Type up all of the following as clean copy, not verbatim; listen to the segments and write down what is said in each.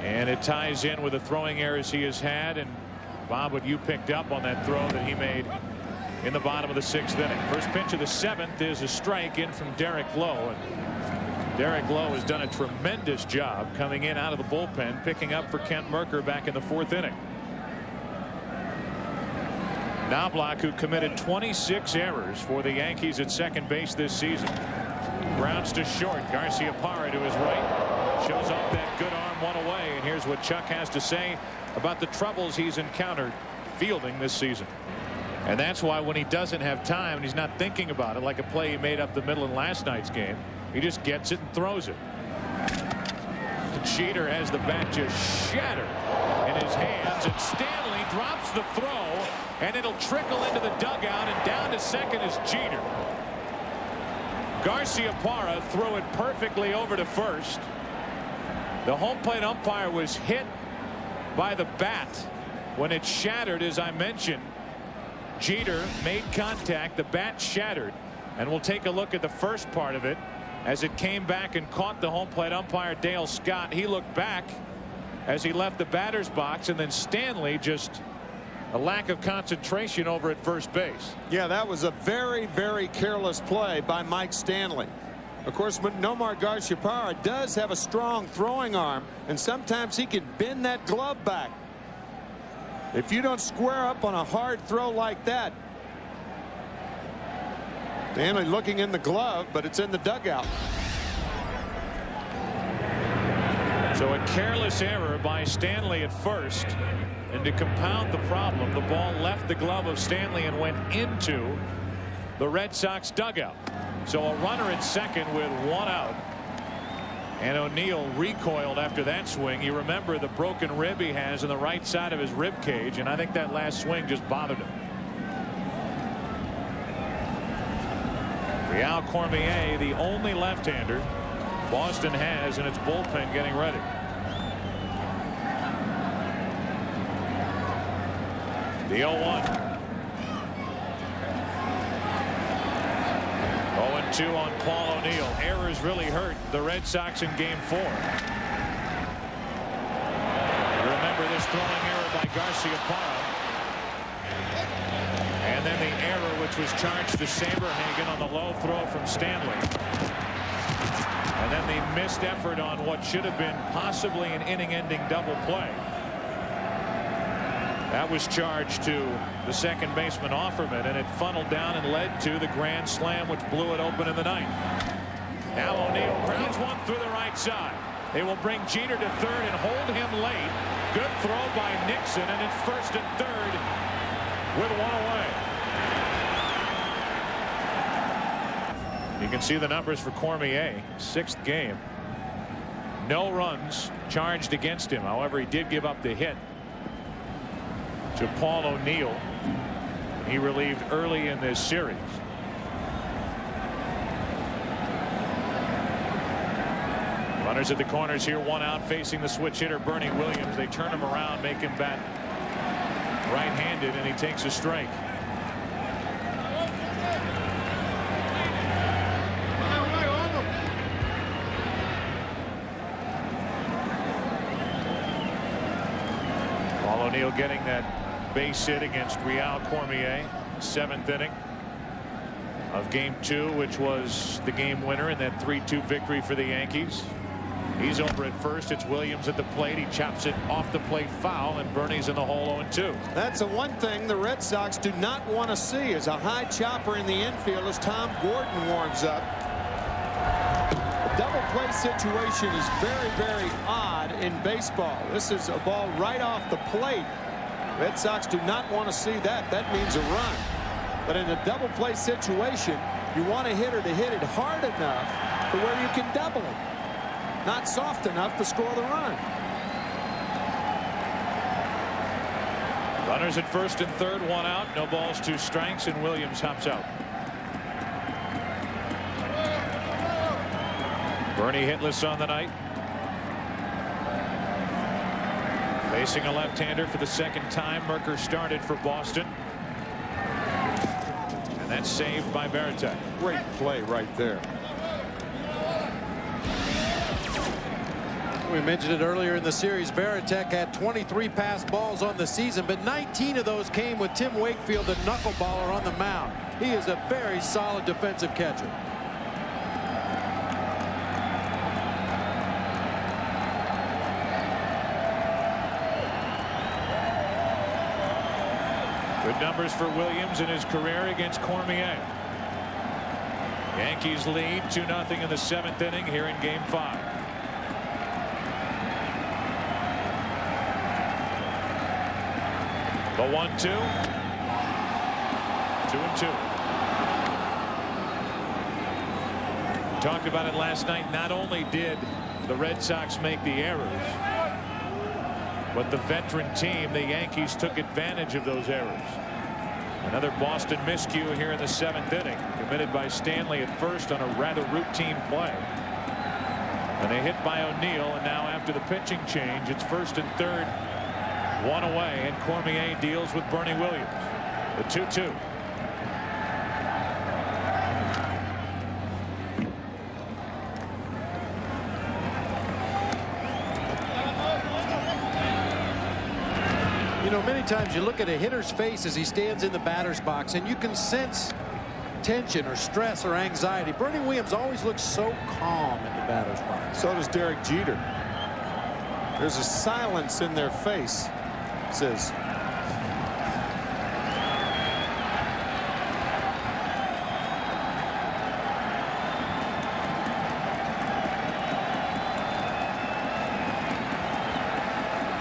And it ties in with the throwing errors he has had. And Bob, what you picked up on that throw that he made in the bottom of the 6th inning. First pitch of the 7th is a strike in from Derek Lowe. And Derek Lowe has done a tremendous job coming in out of the bullpen, picking up for Kent Mercker back in the 4th inning. Knobloch, who committed 26 errors for the Yankees at second base this season. Grounds to short. Garciaparra to his right. Shows off that good arm one away. And here's what Chuck has to say about the troubles he's encountered fielding this season. And that's why when he doesn't have time and he's not thinking about it, like a play he made up the middle in last night's game, he just gets it and throws it. Jeter has the bat just shattered in his hands, and Stanley drops the throw, and it'll trickle into the dugout, and down to second is Jeter. Garciaparra threw it perfectly over to first. The home plate umpire was hit by the bat when it shattered, as I mentioned. Jeter made contact, the bat shattered, and we'll take a look at the first part of it as it came back and caught the home plate umpire Dale Scott. He looked back as he left the batter's box, and then Stanley, just a lack of concentration over at first base. Yeah, that was a very, very careless play by Mike Stanley. Of course, Nomar Garciaparra does have a strong throwing arm, and sometimes he can bend that glove back. If you don't square up on a hard throw like that. Stanley looking in the glove, but it's in the dugout. So a careless error by Stanley at first, and to compound the problem, the ball left the glove of Stanley and went into the Red Sox dugout. So a runner at second with one out. And O'Neill recoiled after that swing. You remember the broken rib he has on the right side of his rib cage, and I think that last swing just bothered him. Real Cormier, the only left-hander Boston has in its bullpen, getting ready. The 0-1. 0-2 on Paul O'Neill. Errors really hurt the Red Sox in Game 4. You remember this throwing error by Garciaparra. And then the error which was charged to Saberhagen on the low throw from Stanley. And then the missed effort on what should have been possibly an inning-ending double play. That was charged to the second baseman Offerman, and it funneled down and led to the grand slam which blew it open in the ninth. Now O'Neill grounds one through the right side. They will bring Jeter to third and hold him late. Good throw by Nixon, and it's first and third with one away. You can see the numbers for Cormier. 6th game. No runs charged against him. However, he did give up the hit to Paul O'Neill. He relieved early in this series. Runners at the corners here, one out, facing the switch hitter Bernie Williams. They turn him around, make him bat right-handed, and he takes a strike. Paul O'Neill getting that base hit against Real Cormier, 7th inning of Game 2, which was the game winner in that 3-2 victory for the Yankees. He's over at first. It's Williams at the plate. He chops it off the plate foul, and Bernie's in the hole 0-2. That's the one thing the Red Sox do not want to see, is a high chopper in the infield as Tom Gordon warms up. The double play situation is very, very odd in baseball. This is a ball right off the plate. Red Sox do not want to see that. That means a run. But in a double play situation, you want a hitter to hit it hard enough to where you can double it. Not soft enough to score the run. Runners at first and third, one out, no balls, 2 strikes, and Williams hops out. Bernie hitless on the night. Facing a left-hander for the second time. Mercker started for Boston. And that's saved by Veritek. Great play right there. We mentioned it earlier in the series. Varitek had 23 pass balls on the season, but 19 of those came with Tim Wakefield, the knuckleballer, on the mound. He is a very solid defensive catcher. Good numbers for Williams in his career against Cormier. Yankees lead 2-0 in the 7th inning here in Game 5. The 1-2. 2-2. Talked about it last night. Not only did the Red Sox make the errors, but the veteran team, the Yankees, took advantage of those errors. Another Boston miscue here in the 7th inning, committed by Stanley at first on a rather routine play. And they hit by O'Neill, and now after the pitching change, it's 1st and 3rd, 1 away, and Cormier deals with Bernie Williams. The 2-2. You know, many times you look at a hitter's face as he stands in the batter's box, and you can sense tension or stress or anxiety. Bernie Williams always looks so calm in the batter's box. So does Derek Jeter. There's a silence in their face. It says,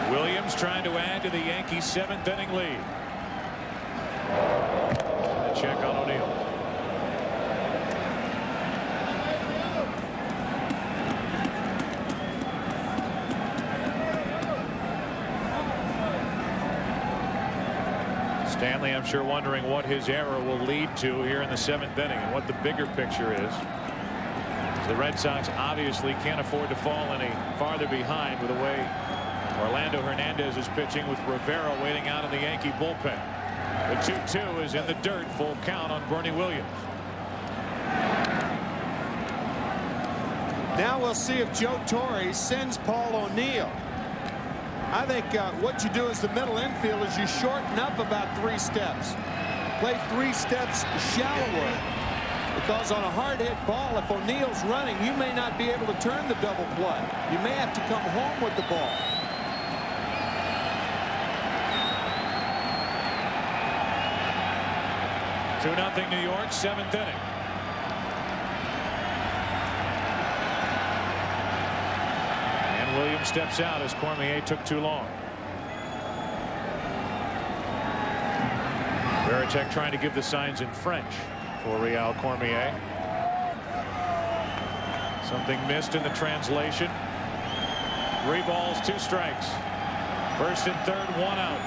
Williams trying to add to the Yankees' 7th inning lead. And a check on O'Neill. Stanley, I'm sure, wondering what his error will lead to here in the 7th inning and what the bigger picture is. The Red Sox obviously can't afford to fall any farther behind with the way Orlando Hernandez is pitching, with Rivera waiting out in the Yankee bullpen. The 2-2 is in the dirt. Full count on Bernie Williams. now we'll see if Joe Torre sends Paul O'Neill. I think what you do as the middle infield is you shorten up about 3 steps. Play 3 steps shallower. Because on a hard hit ball, if O'Neill's running, you may not be able to turn the double play. You may have to come home with the ball. Two 2-0 New York, 7th inning. And Williams steps out as Cormier took too long. Varitek trying to give the signs in French for Real Cormier. Something missed in the translation. 3 balls, 2 strikes. 1st and 3rd, 1 out.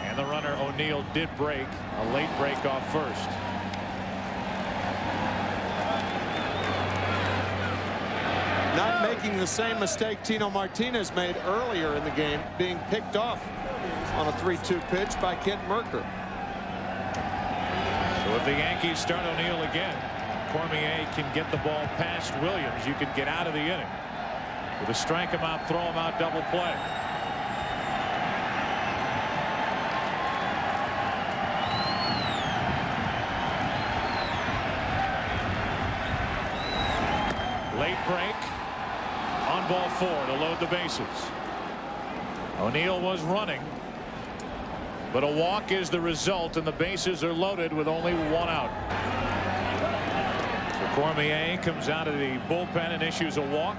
And the runner O'Neill did break. A late break off first. Not making the same mistake Tino Martinez made earlier in the game, being picked off on a 3-2 pitch by Kent Mercker. So if the Yankees start O'Neill again, Cormier can get the ball past Williams. You could get out of the inning with a strike him out, throw him out, double play. Late break on ball 4 to load the bases. O'Neill was running, but a walk is the result, and the bases are loaded with only 1 out. So Cormier comes out of the bullpen and issues a walk,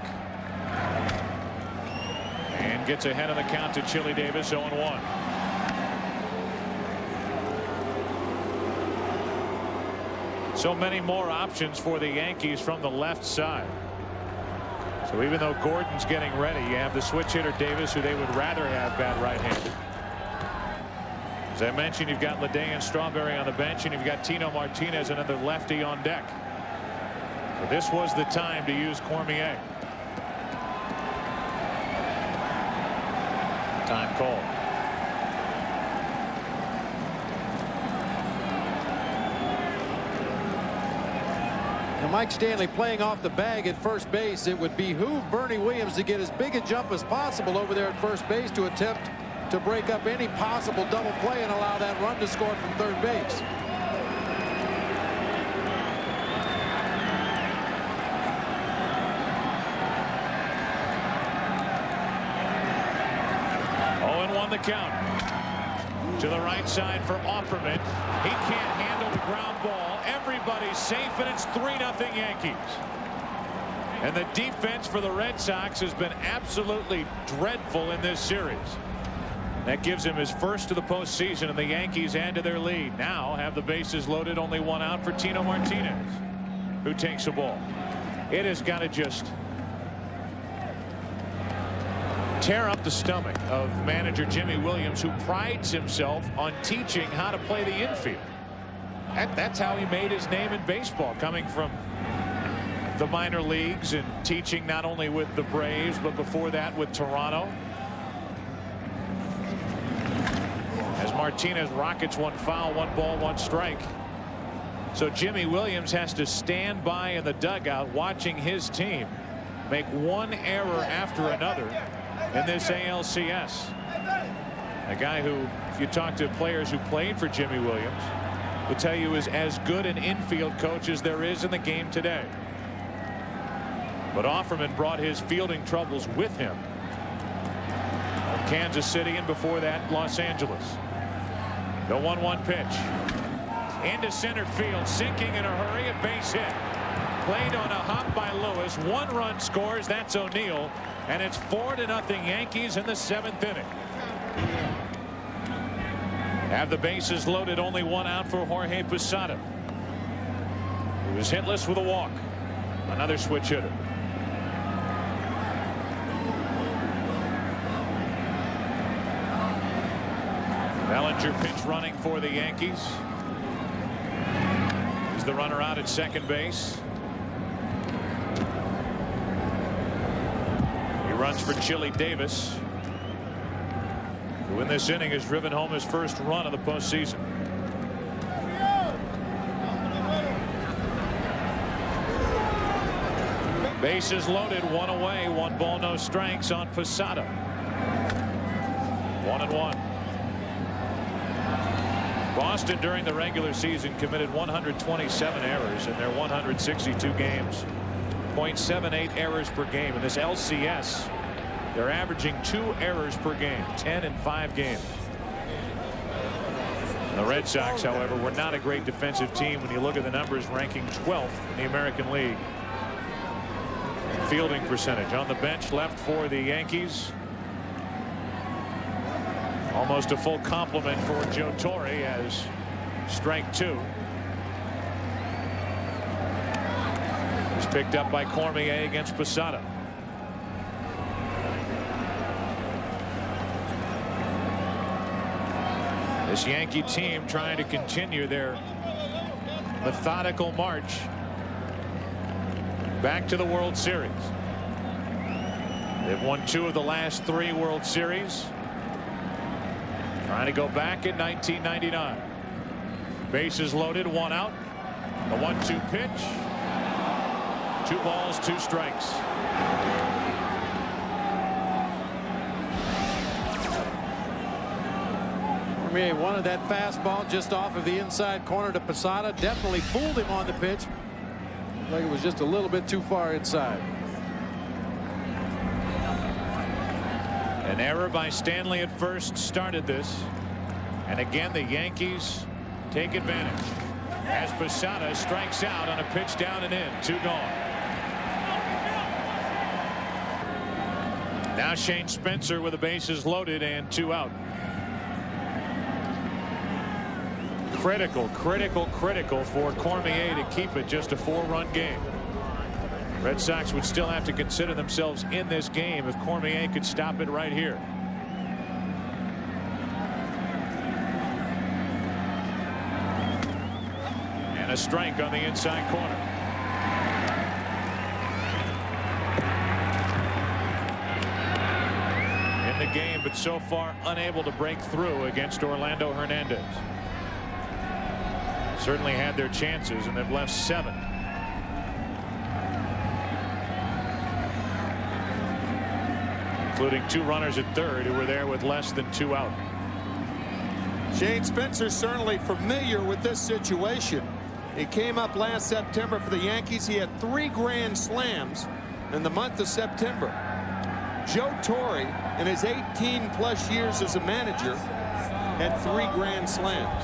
and gets ahead of the count to Chili Davis, 0-1. So many more options for the Yankees from the left side. So even though Gordon's getting ready, you have the switch hitter Davis, who they would rather have bat right-handed. As I mentioned, you've got Leday and Strawberry on the bench, and you've got Tino Martinez, another lefty, on deck. So this was the time to use Cormier. Time call. Mike Stanley playing off the bag at first base. It would behoove Bernie Williams to get as big a jump as possible over there at first base to attempt to break up any possible double play and allow that run to score from third base. The count to the right side for Offerman. He can't handle the ground ball. Everybody's safe, and it's 3-0 Yankees. And the defense for the Red Sox has been absolutely dreadful in this series. That gives him his first of the postseason, and the Yankees add to their lead. Now have the bases loaded, only one out for Tino Martinez, who takes a ball. It has got to just tear up the stomach of manager Jimmy Williams, who prides himself on teaching how to play the infield. That's how he made his name in baseball, coming from the minor leagues and teaching not only with the Braves, but before that with Toronto. As Martinez rockets one foul, 1 ball, 1 strike. So Jimmy Williams has to stand by in the dugout watching his team make one error after another in this ALCS. A guy who, if you talk to players who played for Jimmy Williams, will tell you is as good an infield coach as there is in the game today. But Offerman brought his fielding troubles with him from Kansas City, and before that Los Angeles. The 1-1 pitch into center field, sinking in a hurry, a base hit. Played on a hop by Lewis. 1 run scores. That's O'Neill. And it's 4-0 Yankees in the 7th inning. Have the bases loaded, only 1 out for Jorge Posada. He was hitless with a walk. Another switch hitter. Bellinger pinch running for the Yankees. He's the runner out at second base. Runs for Chili Davis, who in this inning has driven home his first run of the postseason. Bases loaded, 1 away, 1 ball, no strikes on Posada. 1-1. Boston during the regular season committed 127 errors in their 162 games. 0.78 errors per game. In this LCS, they're averaging 2 errors per game, 10 in 5 games. The Red Sox, however, were not a great defensive team when you look at the numbers, ranking 12th in the American League. Fielding percentage. On the bench left for the Yankees, almost a full complement for Joe Torre as strike 2. Picked up by Cormier against Posada. This Yankee team trying to continue their methodical march back to the World Series. They've won 2 of the last 3 World Series. Trying to go back in 1999. Bases loaded, 1 out. The 1-2 pitch. 2 balls, 2 strikes. Cormier wanted that fastball just off of the inside corner to Posada. Definitely fooled him on the pitch. Like it was just a little bit too far inside. An error by Stanley at first started this. And again, the Yankees take advantage as Posada strikes out on a pitch down and in. 2 gone. Now Shane Spencer with the bases loaded and 2 out. Critical for Cormier to keep it just a 4-run game. Red Sox would still have to consider themselves in this game if Cormier could stop it right here. And a strike on the inside corner. Game, but so far unable to break through against Orlando Hernandez. Certainly had their chances, and they've left 7. including 2 runners at third who were there with less than 2 out. Shane Spencer certainly familiar with this situation. He came up last September for the Yankees. He had 3 grand slams in the month of September. Joe Torre, in his 18+ years as a manager, had 3 grand slams.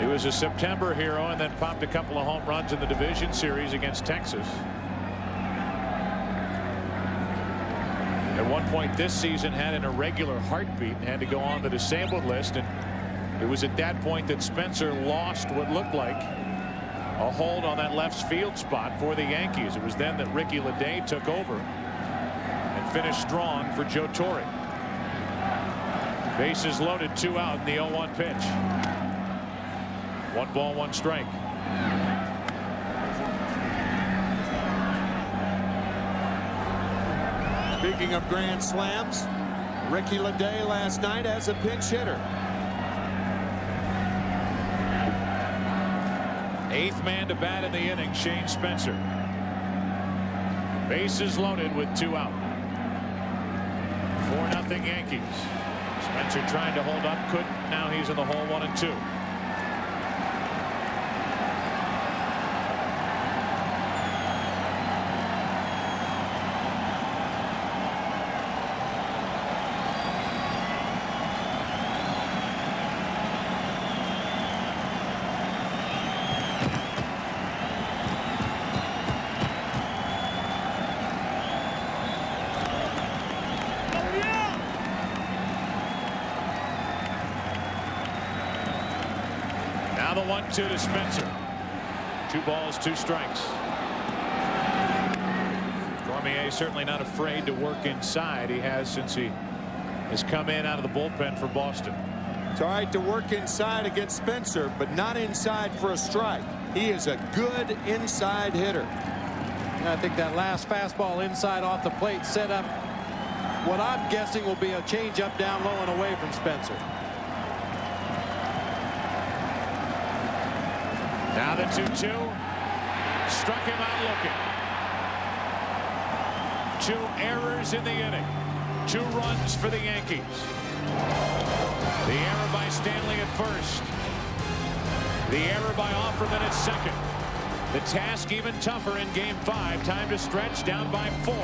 He was a September hero and then popped a couple of home runs in the division series against Texas. At one point this season had an irregular heartbeat and had to go on the disabled list, and it was at that point that Spencer lost what looked like a hold on that left field spot for the Yankees. It was then that Ricky Leday took over and finished strong for Joe Torre. Bases loaded, 2 out in the 0-1 pitch. 1 ball, 1 strike. Speaking of grand slams, Ricky Leday last night as a pinch hitter. 8th man to bat in the inning, Shane Spencer. Bases loaded with 2 out. 4-0 Yankees. Spencer trying to hold up, couldn't. Now he's in the hole, 1-2. Now the 1-2 to Spencer. 2 balls, 2 strikes. Cormier certainly not afraid to work inside. He has since he has come in out of the bullpen for Boston. It's all right to work inside against Spencer, but not inside for a strike. He is a good inside hitter. I think that last fastball inside off the plate set up what I'm guessing will be a changeup down low and away from Spencer. Now the 2-2. Struck him out looking. 2 errors in the inning. 2 runs for the Yankees. The error by Stanley at first. The error by Offerman at second. The task even tougher in game 5. Time to stretch, down by 4.